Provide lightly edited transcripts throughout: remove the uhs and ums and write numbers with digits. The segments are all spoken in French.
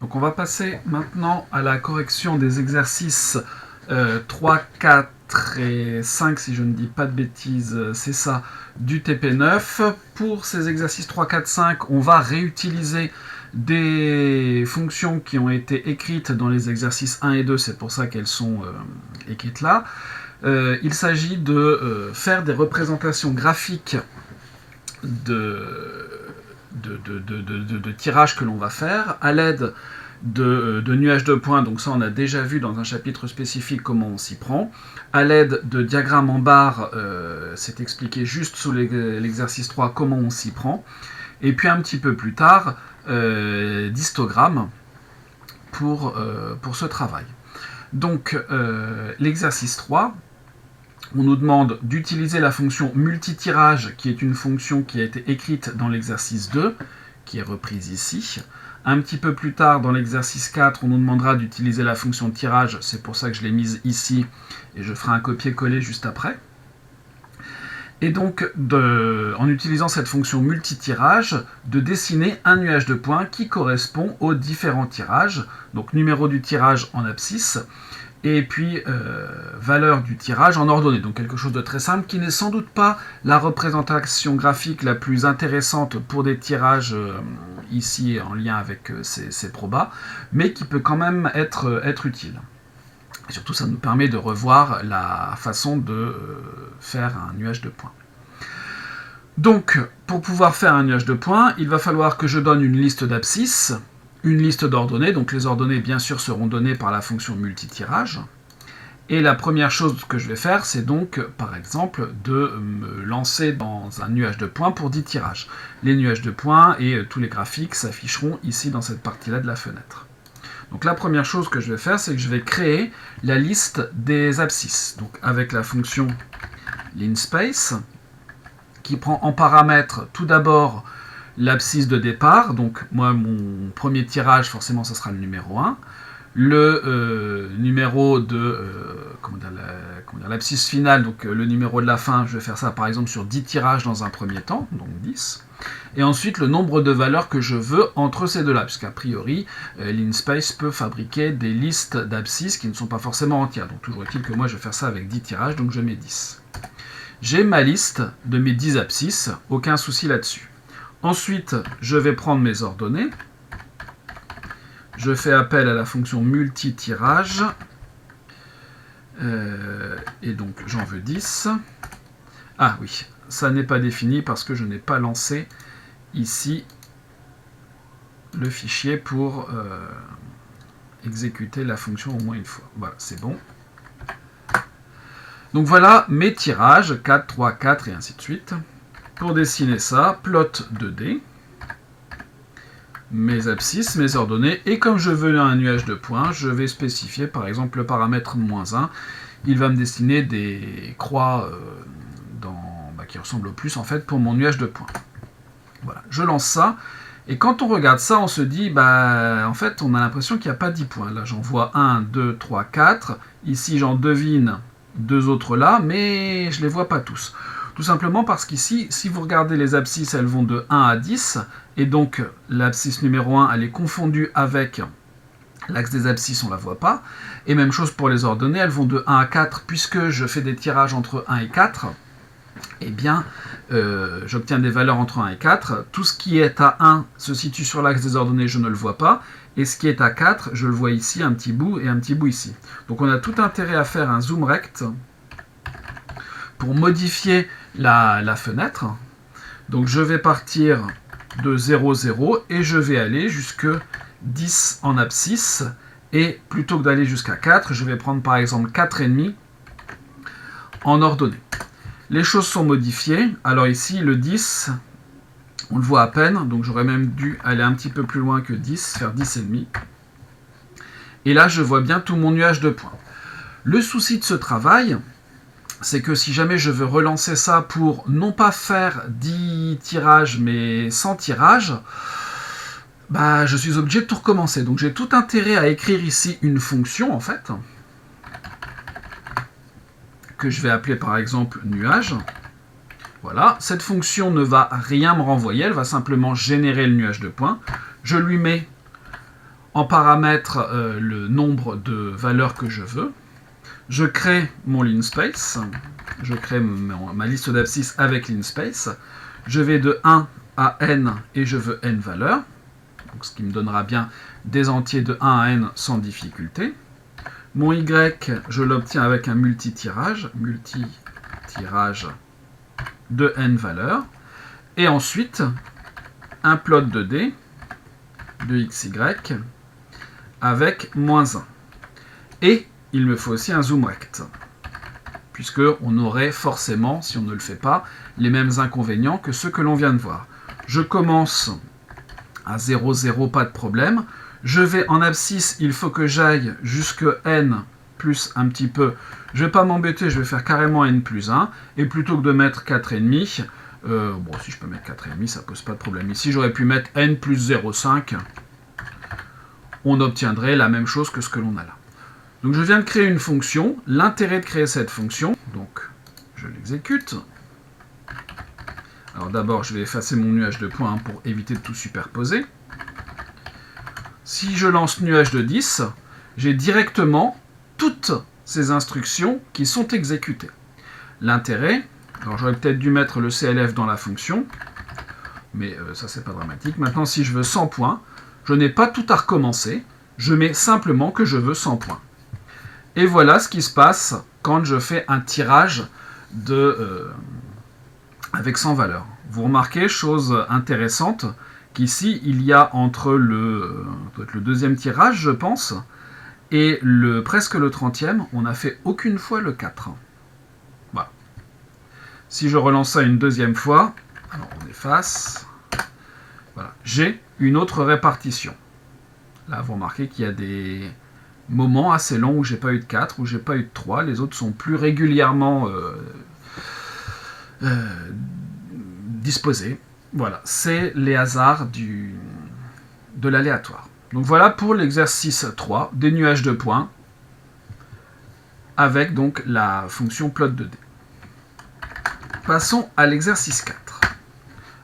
Donc on va passer maintenant à la correction des exercices 3, 4 et 5, si je ne dis pas de bêtises, c'est ça, du TP9. Pour ces exercices 3, 4, 5, on va réutiliser des fonctions qui ont été écrites dans les exercices 1 et 2, c'est pour ça qu'elles sont écrites là. Il s'agit de faire des représentations graphiques de tirage que l'on va faire à l'aide de nuages de points, donc ça on a déjà vu dans un chapitre spécifique comment on s'y prend, à l'aide de diagrammes en barre, c'est expliqué juste sous l'exercice 3 comment on s'y prend, et puis un petit peu plus tard, d'histogrammes pour ce travail. Donc l'exercice 3, on nous demande d'utiliser la fonction multitirage, qui est une fonction qui a été écrite dans l'exercice 2, qui est reprise ici. Un petit peu plus tard, dans l'exercice 4, on nous demandera d'utiliser la fonction tirage, c'est pour ça que je l'ai mise ici, et je ferai un copier-coller juste après. Et donc, en utilisant cette fonction multitirage, de dessiner un nuage de points qui correspond aux différents tirages, donc numéro du tirage en abscisse, et puis valeur du tirage en ordonnée. Donc quelque chose de très simple qui n'est sans doute pas la représentation graphique la plus intéressante pour des tirages ici en lien avec ces probas, mais qui peut quand même être utile. Et surtout ça nous permet de revoir la façon de faire un nuage de points. Donc pour pouvoir faire un nuage de points, il va falloir que je donne une liste d'abscisses, une liste d'ordonnées, donc les ordonnées bien sûr seront données par la fonction multitirage. Et la première chose que je vais faire, c'est donc par exemple de me lancer dans un nuage de points pour 10 tirages. Les nuages de points et tous les graphiques s'afficheront ici dans cette partie-là de la fenêtre. Donc la première chose que je vais faire, c'est que je vais créer la liste des abscisses. Donc avec la fonction linspace, qui prend en paramètre tout d'abord l'abscisse de départ, donc moi mon premier tirage forcément ça sera le numéro 1, le numéro de l'abscisse finale, donc le numéro de la fin, je vais faire ça par exemple sur 10 tirages dans un premier temps, donc 10, et ensuite le nombre de valeurs que je veux entre ces deux-là, puisqu'a priori linspace peut fabriquer des listes d'abscisses qui ne sont pas forcément entières, donc toujours est-il que moi je vais faire ça avec 10 tirages, donc je mets 10. J'ai ma liste de mes 10 abscisses, aucun souci là-dessus. Ensuite, je vais prendre mes ordonnées. Je fais appel à la fonction multitirage. Et donc, j'en veux 10. Ah oui, ça n'est pas défini parce que je n'ai pas lancé ici le fichier pour exécuter la fonction au moins une fois. Voilà, c'est bon. Donc voilà mes tirages, 4, 3, 4 et ainsi de suite. Pour dessiner ça, plot 2D, mes abscisses, mes ordonnées, et comme je veux un nuage de points, je vais spécifier par exemple le paramètre -1. Il va me dessiner des croix qui ressemblent au plus en fait pour mon nuage de points. Voilà, je lance ça, et quand on regarde ça, on se dit, en fait, on a l'impression qu'il n'y a pas 10 points. Là, j'en vois 1, 2, 3, 4. Ici, j'en devine 2 autres là, mais je ne les vois pas tous. Tout simplement parce qu'ici, si vous regardez les abscisses, elles vont de 1 à 10, et donc l'abscisse numéro 1, elle est confondue avec l'axe des abscisses, on ne la voit pas. Et même chose pour les ordonnées, elles vont de 1 à 4, puisque je fais des tirages entre 1 et 4, eh bien, j'obtiens des valeurs entre 1 et 4. Tout ce qui est à 1 se situe sur l'axe des ordonnées, je ne le vois pas. Et ce qui est à 4, je le vois ici, un petit bout et un petit bout ici. Donc on a tout intérêt à faire un zoom rect pour modifier la fenêtre. Donc je vais partir de 0, 0 et je vais aller jusque 10 en abscisse. Et plutôt que d'aller jusqu'à 4, je vais prendre par exemple 4,5 en ordonnée. Les choses sont modifiées. Alors ici, le 10, on le voit à peine, donc j'aurais même dû aller un petit peu plus loin que 10, faire 10,5. Et là, je vois bien tout mon nuage de points. Le souci de ce travail, c'est que si jamais je veux relancer ça pour non pas faire 10 tirages, mais 100 tirages, je suis obligé de tout recommencer. Donc j'ai tout intérêt à écrire ici une fonction, en fait, que je vais appeler par exemple nuage. Voilà, cette fonction ne va rien me renvoyer, elle va simplement générer le nuage de points. Je lui mets en paramètre le nombre de valeurs que je veux. Je crée mon linspace, je crée ma liste d'abscisses avec linspace. Je vais de 1 à n et je veux n valeurs, donc ce qui me donnera bien des entiers de 1 à n sans difficulté. Mon y, je l'obtiens avec un multi-tirage de n valeurs. Et ensuite, un plot de d de xy avec moins 1. Et il me faut aussi un zoom rect, puisqu'on aurait forcément, si on ne le fait pas, les mêmes inconvénients que ceux que l'on vient de voir. Je commence à 0, 0, pas de problème. Je vais en abscisse, il faut que j'aille jusque n plus un petit peu. Je ne vais pas m'embêter, je vais faire carrément n plus 1. Et plutôt que de mettre 4,5, bon, si je peux mettre 4,5, ça pose pas de problème. Ici, j'aurais pu mettre n plus 0,5. On obtiendrait la même chose que ce que l'on a là. Donc je viens de créer une fonction. L'intérêt de créer cette fonction, donc je l'exécute. Alors d'abord, je vais effacer mon nuage de points pour éviter de tout superposer. Si je lance nuage de 10, j'ai directement toutes ces instructions qui sont exécutées. L'intérêt, alors j'aurais peut-être dû mettre le CLF dans la fonction, mais ça c'est pas dramatique. Maintenant, si je veux 100 points, je n'ai pas tout à recommencer, je mets simplement que je veux 100 points. Et voilà ce qui se passe quand je fais un tirage avec 100 valeurs. Vous remarquez, chose intéressante, qu'ici, il y a entre le deuxième tirage, je pense, et presque le 30e, on n'a fait aucune fois le 4. Voilà. Si je relance ça une deuxième fois, alors on efface, voilà, j'ai une autre répartition. Là, vous remarquez qu'il y a des moments assez longs où j'ai pas eu de 4, où j'ai pas eu de 3, les autres sont plus régulièrement disposés. Voilà, c'est les hasards de l'aléatoire. Donc voilà pour l'exercice 3, des nuages de points, avec donc la fonction plot de d. Passons à l'exercice 4.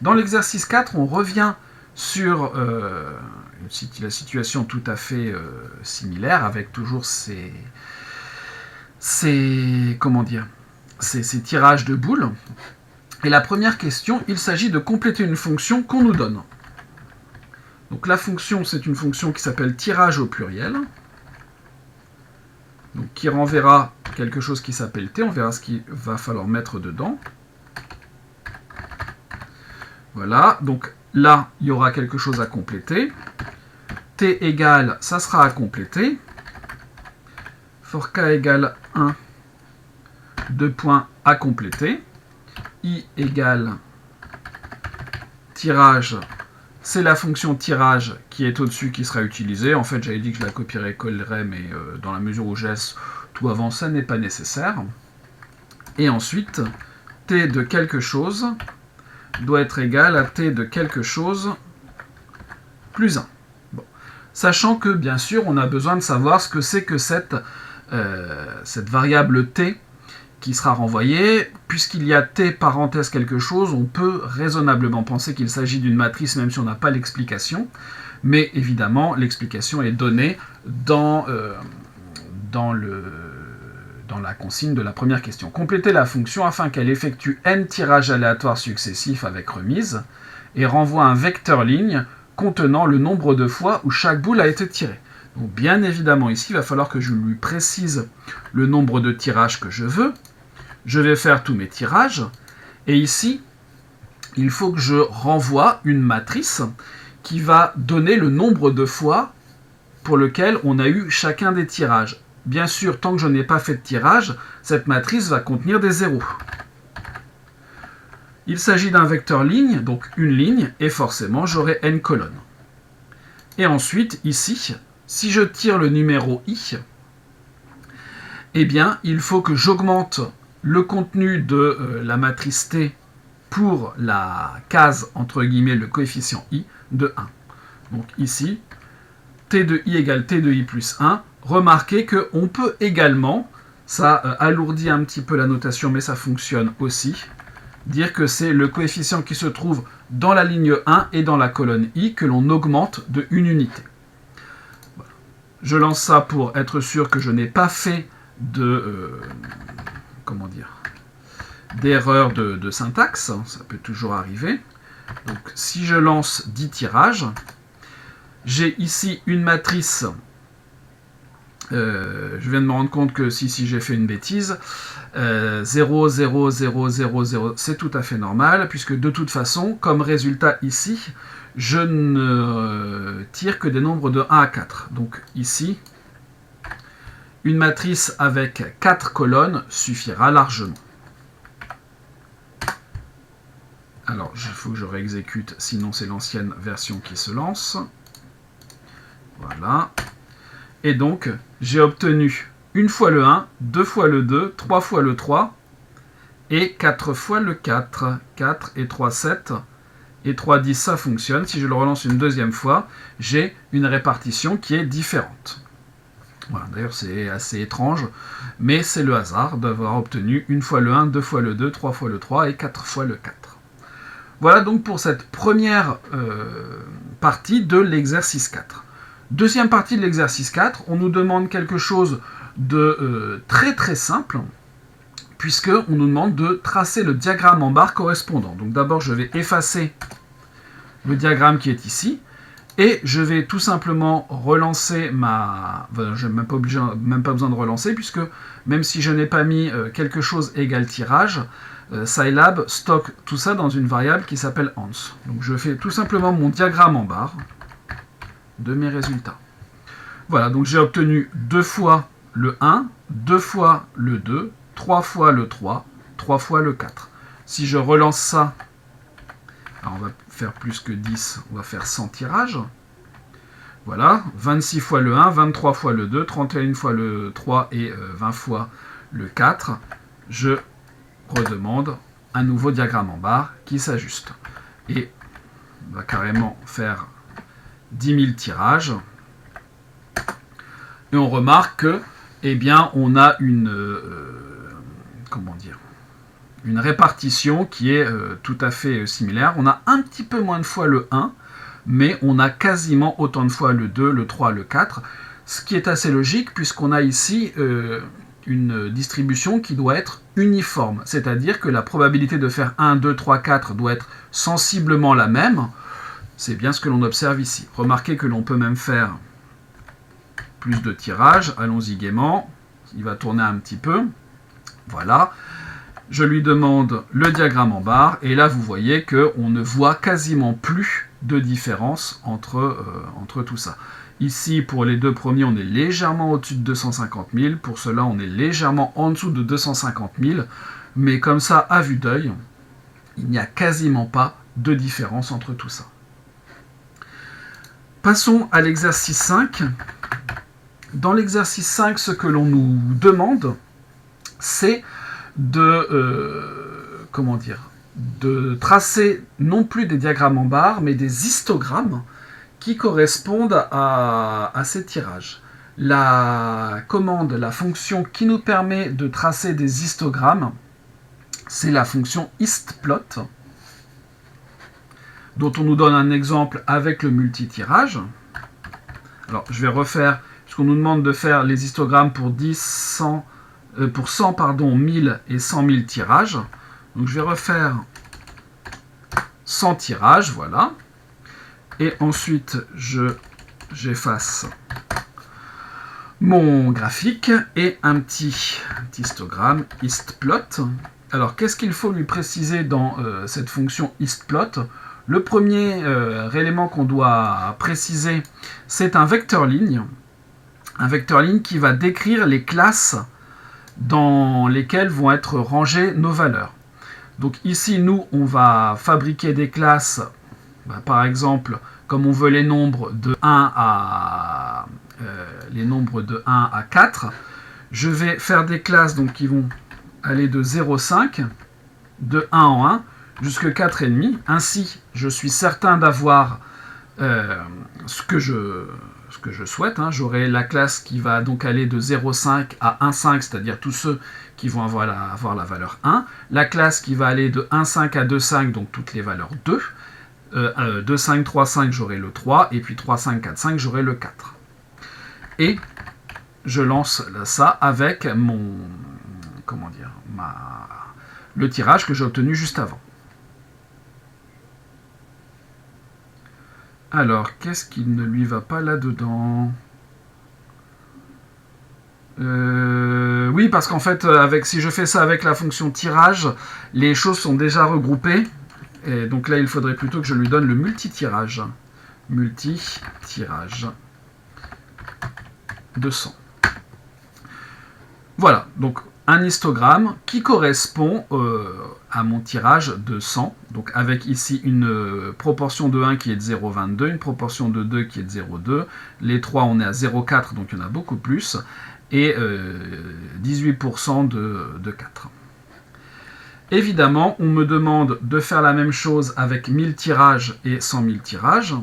Dans l'exercice 4, on revient sur la situation tout à fait similaire, avec toujours ces tirages de boules. Et la première question, il s'agit de compléter une fonction qu'on nous donne. Donc la fonction, c'est une fonction qui s'appelle tirage au pluriel, donc qui renverra quelque chose qui s'appelle t, on verra ce qu'il va falloir mettre dedans. Voilà, donc là, il y aura quelque chose à compléter. T égale, ça sera à compléter. For k égale 1, 2 points à compléter. I égale tirage, c'est la fonction tirage qui est au-dessus qui sera utilisée. En fait, j'avais dit que je la copierais et collerais, mais dans la mesure où je laisse tout avant, ça n'est pas nécessaire. Et ensuite, t de quelque chose doit être égal à t de quelque chose plus 1. Bon. Sachant que, bien sûr, on a besoin de savoir ce que c'est que cette variable t qui sera renvoyée. Puisqu'il y a t parenthèse quelque chose, on peut raisonnablement penser qu'il s'agit d'une matrice, même si on n'a pas l'explication. Mais évidemment, l'explication est donnée dans la consigne de la première question. Compléter la fonction afin qu'elle effectue n tirages aléatoires successifs avec remise et renvoie un vecteur ligne contenant le nombre de fois où chaque boule a été tirée. Donc bien évidemment, ici, il va falloir que je lui précise le nombre de tirages que je veux. Je vais faire tous mes tirages. Et ici, il faut que je renvoie une matrice qui va donner le nombre de fois pour lequel on a eu chacun des tirages. Bien sûr, tant que je n'ai pas fait de tirage, cette matrice va contenir des zéros. Il s'agit d'un vecteur ligne, donc une ligne, et forcément j'aurai n colonnes. Et ensuite, ici, si je tire le numéro i, eh bien, il faut que j'augmente le contenu de la matrice T pour la case, entre guillemets, le coefficient i, de 1. Donc ici, T de i égale T de i plus 1. Remarquez qu'on peut également, ça alourdit un petit peu la notation, mais ça fonctionne aussi, dire que c'est le coefficient qui se trouve dans la ligne 1 et dans la colonne i que l'on augmente de une unité. Je lance ça pour être sûr que je n'ai pas fait de... comment dire, d'erreur de syntaxe, ça peut toujours arriver. Donc si je lance 10 tirages, j'ai ici une matrice, je viens de me rendre compte que si j'ai fait une bêtise, 0, 0, 0, 0, 0, c'est tout à fait normal, puisque de toute façon, comme résultat ici, je ne tire que des nombres de 1 à 4. Donc ici, une matrice avec 4 colonnes suffira largement. Alors, il faut que je réexécute, sinon c'est l'ancienne version qui se lance. Voilà. Et donc, j'ai obtenu une fois le 1, 2 fois le 2, 3 fois le 3, et 4 fois le 4. 4 et 3, 7, et 3, 10, ça fonctionne. Si je le relance une deuxième fois, j'ai une répartition qui est différente. Voilà, d'ailleurs, c'est assez étrange, mais c'est le hasard d'avoir obtenu une fois le 1, 2 fois le 2, 3 fois le 3 et 4 fois le 4. Voilà donc pour cette première partie de l'exercice 4. Deuxième partie de l'exercice 4, on nous demande quelque chose de très très simple, puisqu'on nous demande de tracer le diagramme en barre correspondant. Donc d'abord, je vais effacer le diagramme qui est ici, et je vais tout simplement relancer ma... Enfin, je n'ai même pas besoin de relancer, puisque même si je n'ai pas mis quelque chose égale tirage, Scilab stocke tout ça dans une variable qui s'appelle ans. Donc je fais tout simplement mon diagramme en barre de mes résultats. Voilà, donc j'ai obtenu 2 fois le 1, 2 fois le 2, 3 fois le 3, 3 fois le 4. Si je relance ça, alors on va faire plus que 10, on va faire 100 tirages. Voilà, 26 fois le 1, 23 fois le 2, 31 fois le 3 et 20 fois le 4. Je redemande un nouveau diagramme en barre qui s'ajuste. Et on va carrément faire 10 000 tirages. Et on remarque que, eh bien, on a une, comment dire, une répartition qui est tout à fait similaire. On a un petit peu moins de fois le 1, mais on a quasiment autant de fois le 2, le 3, le 4, ce qui est assez logique puisqu'on a ici une distribution qui doit être uniforme, c'est-à-dire que la probabilité de faire 1, 2, 3, 4 doit être sensiblement la même. C'est bien ce que l'on observe ici. Remarquez que l'on peut même faire plus de tirages. Allons-y gaiement. Il va tourner un petit peu. Voilà. Je lui demande le diagramme en barre. Et là, vous voyez qu'on ne voit quasiment plus de différence entre tout ça. Ici, pour les deux premiers, on est légèrement au-dessus de 250 000. Pour cela, on est légèrement en dessous de 250 000. Mais comme ça, à vue d'œil, il n'y a quasiment pas de différence entre tout ça. Passons à l'exercice 5. Dans l'exercice 5, ce que l'on nous demande, c'est de, de tracer non plus des diagrammes en barre, mais des histogrammes qui correspondent à ces tirages. La commande, la fonction qui nous permet de tracer des histogrammes, c'est la fonction histplot, dont on nous donne un exemple avec le multitirage. Alors, je vais refaire, puisqu'on nous demande de faire les histogrammes pour 100, 1000 et 100 000 tirages. Donc, je vais refaire 100 tirages, voilà. Et ensuite, j'efface mon graphique et un petit histogramme, histplot. Alors, qu'est-ce qu'il faut lui préciser dans cette fonction histplot ? Le premier élément qu'on doit préciser, c'est un vecteur ligne. Un vecteur ligne qui va décrire les classes dans lesquelles vont être rangées nos valeurs. Donc ici, nous, on va fabriquer des classes, par exemple, comme on veut les nombres de 1 à 4, je vais faire des classes donc, qui vont aller de 0,5, de 1 en 1, jusqu'à 4,5. Ainsi, je suis certain d'avoir ce que je souhaite. J'aurai la classe qui va donc aller de 0,5 à 1,5, c'est-à-dire tous ceux qui vont avoir la valeur 1. La classe qui va aller de 1,5 à 2,5, donc toutes les valeurs 2. 2,5, 3,5, j'aurai le 3. Et puis 3,5, 4,5, j'aurai le 4. et je lance ça avec mon, le tirage que j'ai obtenu juste avant. Alors, qu'est-ce qui ne lui va pas là-dedans ? Oui, parce qu'en fait, si je fais ça avec la fonction tirage, les choses sont déjà regroupées. Et donc là, il faudrait plutôt que je lui donne le multi-tirage. Multi-tirage de 100. Voilà, donc un histogramme qui correspond à mon tirage de 100, donc avec ici une proportion de 1 qui est de 0,22, une proportion de 2 qui est de 0,2, les 3 on est à 0,4, donc il y en a beaucoup plus, et 18% de 4. Évidemment, on me demande de faire la même chose avec 1000 tirages et 100 000 tirages.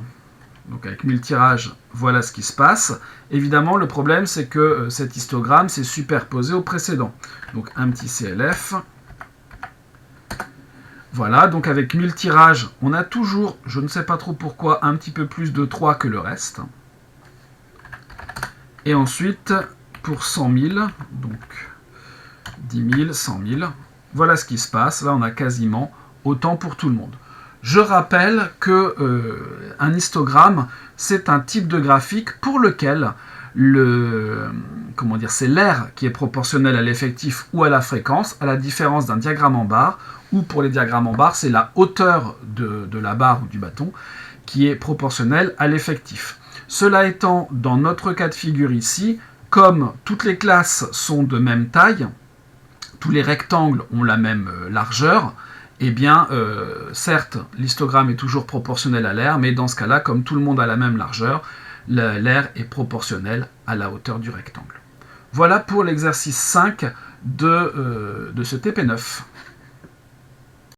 Donc avec 1000 tirages, voilà ce qui se passe. Évidemment, le problème, c'est que cet histogramme s'est superposé au précédent. Donc un petit CLF. Voilà, donc avec 1000 tirages, on a toujours, je ne sais pas trop pourquoi, un petit peu plus de 3 que le reste. Et ensuite, pour 100 000, donc 10 000, 100 000, voilà ce qui se passe. Là, on a quasiment autant pour tout le monde. Je rappelle que un histogramme, c'est un type de graphique pour lequel c'est l'aire qui est proportionnelle à l'effectif ou à la fréquence, à la différence d'un diagramme en barre, ou pour les diagrammes en barre, c'est la hauteur de la barre ou du bâton qui est proportionnelle à l'effectif. Cela étant, dans notre cas de figure ici, comme toutes les classes sont de même taille, tous les rectangles ont la même largeur, eh bien, certes, l'histogramme est toujours proportionnel à l'aire, mais dans ce cas-là, comme tout le monde a la même largeur, l'aire est proportionnelle à la hauteur du rectangle. Voilà pour l'exercice 5 de ce TP9.